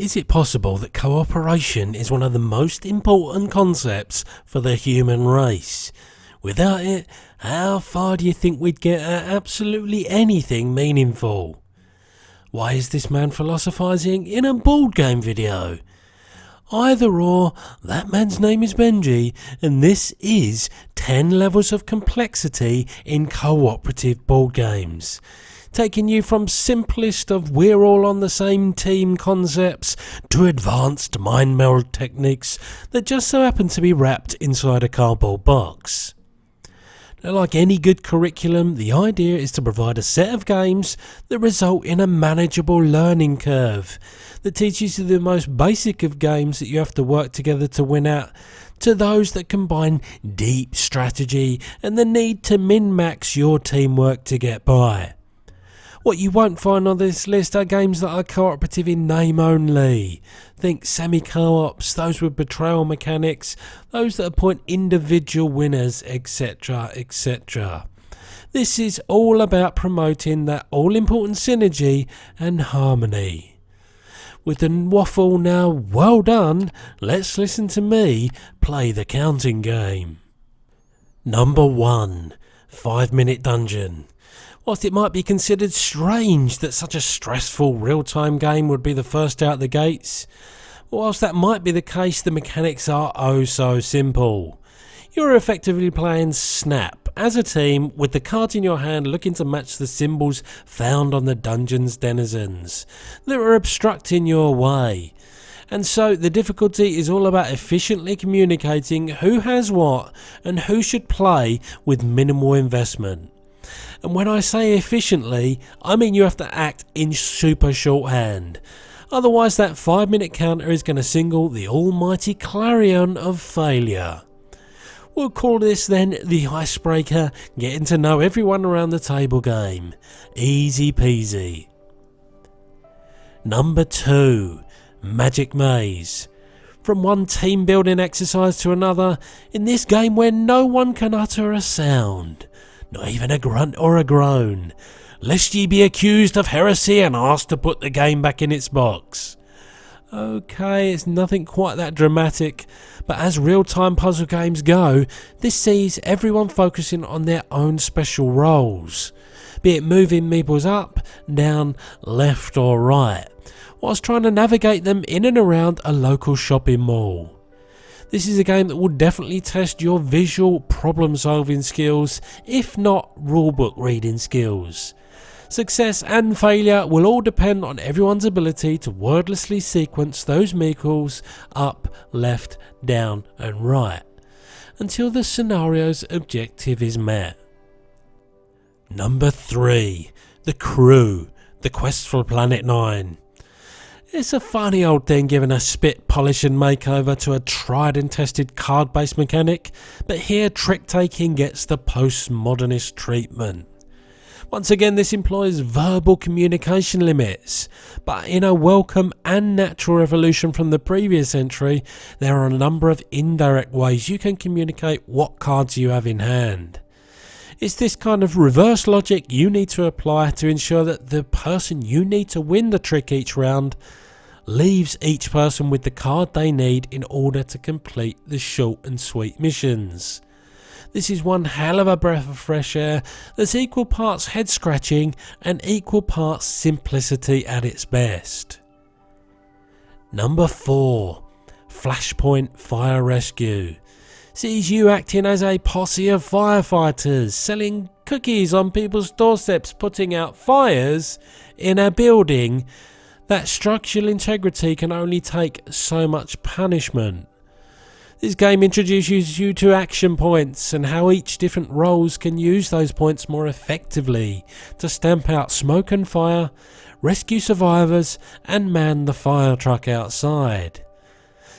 Is it possible that cooperation is one of the most important concepts for the human race? Without it, how far do you think we'd get at absolutely anything meaningful? Why is this man philosophizing in a board game video? Either or, that man's name is Benji, and this is 10 levels of complexity in cooperative board games. Taking you from simplest of we're all on the same team concepts to advanced mind meld techniques that just so happen to be wrapped inside a cardboard box. Now, like any good curriculum, the idea is to provide a set of games that result in a manageable learning curve that teaches you the most basic of games that you have to work together to win at, to those that combine deep strategy and the need to min-max your teamwork to get by. What you won't find on this list are games that are cooperative in name only. Think semi-co-ops, those with betrayal mechanics, those that appoint individual winners, etc, etc. This is all about promoting that all-important synergy and harmony. With the waffle now well done, let's listen to me play the counting game. Number 1. 5-minute dungeon. Whilst it might be considered strange that such a stressful real-time game would be the first out the gates, whilst that might be the case, the mechanics are oh so simple. You're effectively playing Snap as a team with the cards in your hand looking to match the symbols found on the dungeon's denizens that are obstructing your way. And so the difficulty is all about efficiently communicating who has what and who should play with minimal investment. And when I say efficiently, I mean you have to act in super shorthand. Otherwise that 5-minute counter is going to single the almighty clarion of failure. We'll call this then the icebreaker, getting to know everyone around the table game. Easy peasy. Number 2. Magic Maze. From one team building exercise to another, in this game where no one can utter a sound. Not even a grunt or a groan, lest ye be accused of heresy and asked to put the game back in its box. Okay, it's nothing quite that dramatic, but as real-time puzzle games go, this sees everyone focusing on their own special roles, be it moving meeples up, down, left or right, whilst trying to navigate them in and around a local shopping mall. This is a game that will definitely test your visual problem solving skills, if not rulebook reading skills. Success and failure will all depend on everyone's ability to wordlessly sequence those meeples up, left, down and right, until the scenario's objective is met. Number 3. The Crew, the quest for Planet 9. It's a funny old thing giving a spit polish and makeover to a tried and tested card based mechanic, but here trick taking gets the postmodernist treatment. Once again this employs verbal communication limits, but in a welcome and natural evolution from the previous entry, there are a number of indirect ways you can communicate what cards you have in hand. It's this kind of reverse logic you need to apply to ensure that the person you need to win the trick each round leaves each person with the card they need in order to complete the short and sweet missions. This is one hell of a breath of fresh air that's equal parts head scratching and equal parts simplicity at its best. Number 4. Flashpoint Fire Rescue. Sees you acting as a posse of firefighters, selling cookies on people's doorsteps, putting out fires in a building that structural integrity can only take so much punishment. This game introduces you to action points and how each different roles can use those points more effectively to stamp out smoke and fire, rescue survivors and man the fire truck outside.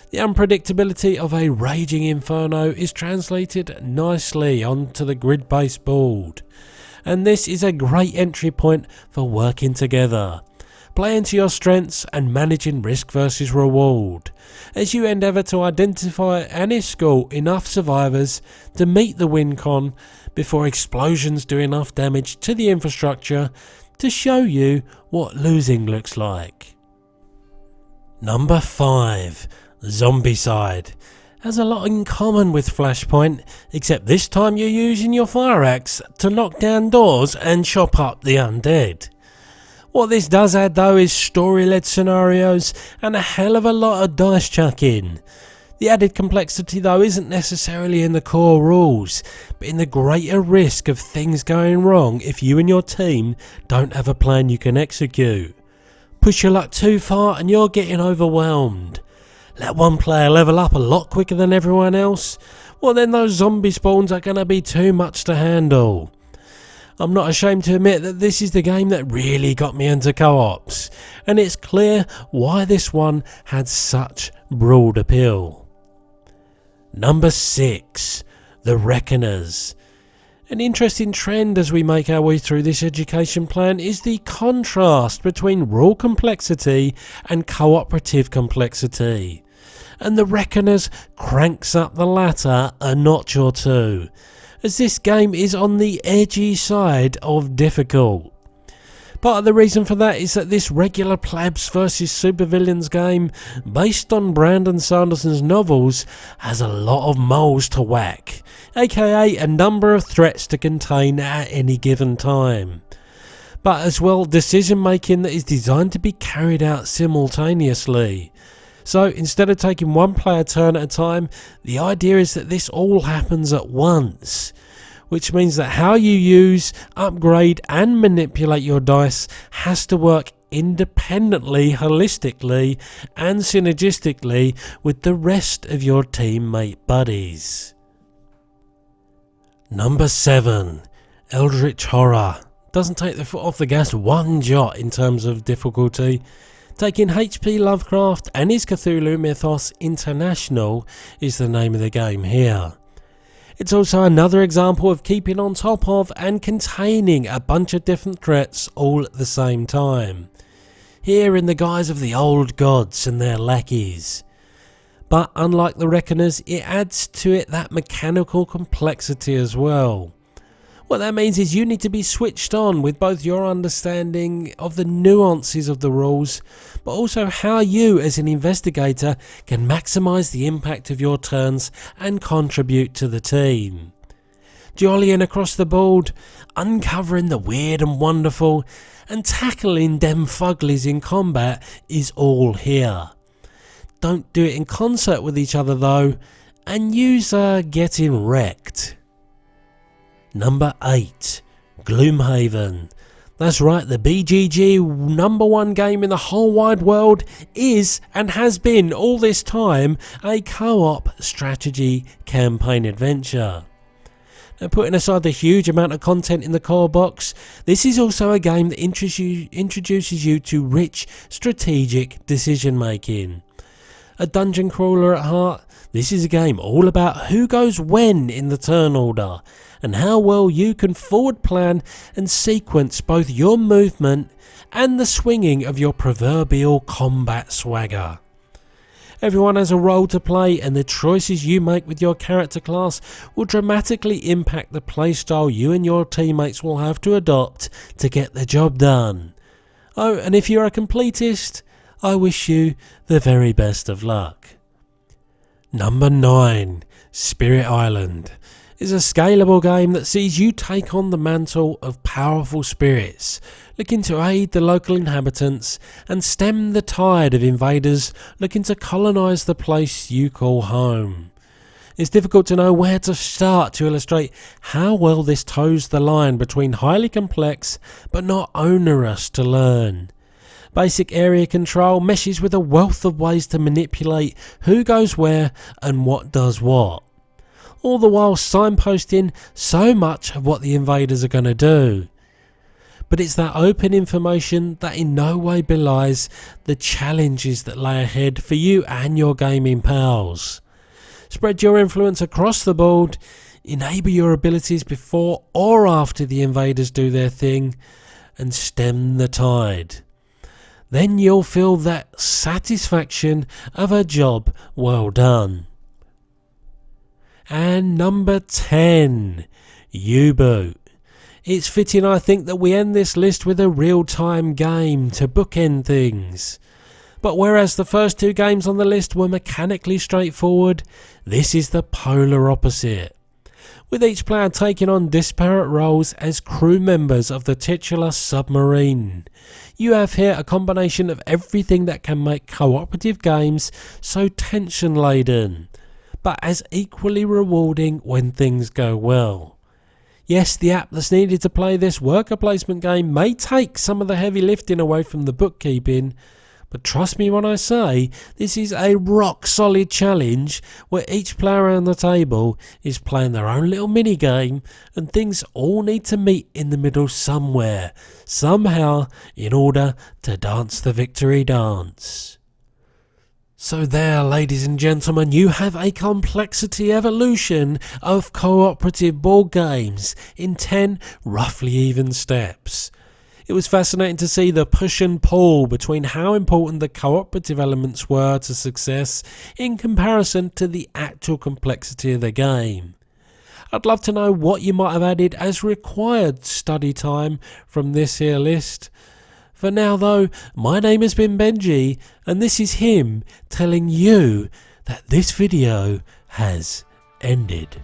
The unpredictability of a raging inferno is translated nicely onto the grid-based board, and this is a great entry point for working together, playing to your strengths and managing risk versus reward, as you endeavour to identify and escort enough survivors to meet the win con before explosions do enough damage to the infrastructure to show you what losing looks like. Number 5. Zombicide. Has a lot in common with Flashpoint, except this time you're using your fire axe to knock down doors and chop up the undead. What this does add though is story-led scenarios and a hell of a lot of dice chucking. The added complexity though isn't necessarily in the core rules, but in the greater risk of things going wrong if you and your team don't have a plan you can execute. Push your luck too far and you're getting overwhelmed. Let one player level up a lot quicker than everyone else, well then those zombie spawns are going to be too much to handle. I'm not ashamed to admit that this is the game that really got me into co-ops, and it's clear why this one had such broad appeal. Number 6. The Reckoners. An interesting trend as we make our way through this education plan is the contrast between rule complexity and cooperative complexity. And the Reckoners cranks up the latter a notch or two, as this game is on the edgy side of difficult. Part of the reason for that is that this regular plebs versus supervillains game, based on Brandon Sanderson's novels, has a lot of moles to whack, aka a number of threats to contain at any given time. But as well, decision making that is designed to be carried out simultaneously. So instead of taking one player turn at a time, the idea is that this all happens at once. Which means that how you use, upgrade and manipulate your dice has to work independently, holistically and synergistically with the rest of your teammate buddies. Number 7. Eldritch Horror. Doesn't take the foot off the gas one jot in terms of difficulty. Taking H.P. Lovecraft and his Cthulhu mythos international is the name of the game here. It's also another example of keeping on top of and containing a bunch of different threats all at the same time. Here in the guise of the old gods and their lackeys. But unlike the Reckoners, it adds to it that mechanical complexity as well. What that means is you need to be switched on with both your understanding of the nuances of the rules, but also how you as an investigator can maximise the impact of your turns and contribute to the team. Jollying across the board, uncovering the weird and wonderful, and tackling dem fuglies in combat is all here. Don't do it in concert with each other though, and use getting wrecked. Number 8. Gloomhaven. That's right, the BGG #1 game in the whole wide world is and has been all this time a co-op strategy campaign adventure. Now, putting aside the huge amount of content in the core box, this is also a game that introduces you to rich strategic decision making. A dungeon crawler at heart, this is a game all about who goes when in the turn order, and how well you can forward plan and sequence both your movement and the swinging of your proverbial combat swagger. Everyone has a role to play, and the choices you make with your character class will dramatically impact the playstyle you and your teammates will have to adopt to get the job done. Oh, and if you're a completist, I wish you the very best of luck. Number 9. Spirit Island is a scalable game that sees you take on the mantle of powerful spirits, looking to aid the local inhabitants and stem the tide of invaders looking to colonise the place you call home. It's difficult to know where to start to illustrate how well this toes the line between highly complex but not onerous to learn. Basic area control meshes with a wealth of ways to manipulate who goes where and what does what, all the while signposting so much of what the invaders are going to do. But it's that open information that in no way belies the challenges that lay ahead for you and your gaming pals. Spread your influence across the board, enable your abilities before or after the invaders do their thing, and stem the tide. Then you'll feel that satisfaction of a job well done. And number 10, U-Boot. It's fitting, I think, that we end this list with a real-time game to bookend things. But whereas the first two games on the list were mechanically straightforward, this is the polar opposite, with each player taking on disparate roles as crew members of the titular submarine. You have here a combination of everything that can make cooperative games so tension laden, but as equally rewarding when things go well. Yes, the app that's needed to play this worker placement game may take some of the heavy lifting away from the bookkeeping, but trust me when I say this is a rock solid challenge where each player around the table is playing their own little mini game and things all need to meet in the middle somewhere, somehow, in order to dance the victory dance. So there, ladies and gentlemen, you have a complexity evolution of cooperative board games in 10 roughly even steps. It was fascinating to see the push and pull between how important the cooperative elements were to success in comparison to the actual complexity of the game. I'd love to know what you might have added as required study time from this here list. For now though, my name has been Benji, and this is him telling you that this video has ended.